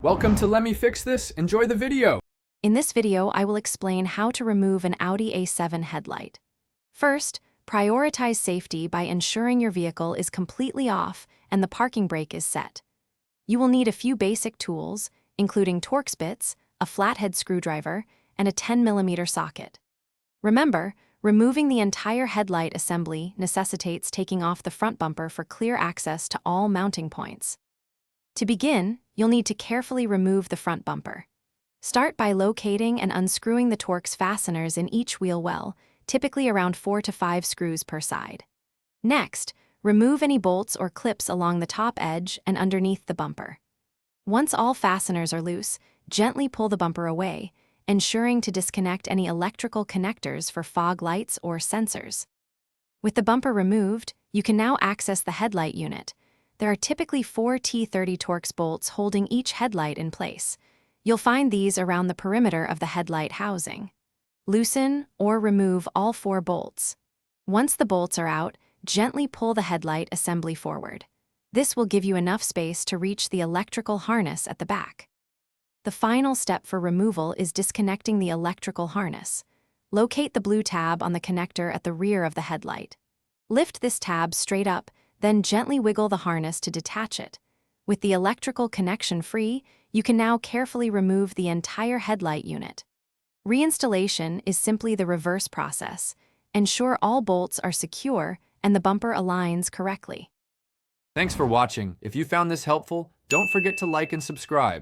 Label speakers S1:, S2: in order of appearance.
S1: Welcome to Let Me Fix This. Enjoy the video.
S2: In this video, I will explain how to remove an Audi A7 headlight. First, prioritize safety by ensuring your vehicle is completely off and the parking brake is set. You will need a few basic tools, including Torx bits, a flathead screwdriver, and a 10mm socket. Remember, removing the entire headlight assembly necessitates taking off the front bumper for clear access to all mounting points. To begin, you'll need to carefully remove the front bumper. Start by locating and unscrewing the Torx fasteners in each wheel well, typically around 4 to 5 screws per side. Next, remove any bolts or clips along the top edge and underneath the bumper. Once all fasteners are loose, gently pull the bumper away, ensuring to disconnect any electrical connectors for fog lights or sensors. With the bumper removed, you can now access the headlight unit. There are typically 4 T30 Torx bolts holding each headlight in place. You'll find these around the perimeter of the headlight housing. Loosen or remove all 4 bolts. Once the bolts are out, gently pull the headlight assembly forward. This will give you enough space to reach the electrical harness at the back. The final step for removal is disconnecting the electrical harness. Locate the blue tab on the connector at the rear of the headlight. Lift this tab straight up, then gently wiggle the harness to detach it. With the electrical connection free, you can now carefully remove the entire headlight unit. Reinstallation is simply the reverse process. Ensure all bolts are secure and the bumper aligns correctly.
S1: Thanks for watching. If you found this helpful, don't forget to like and subscribe.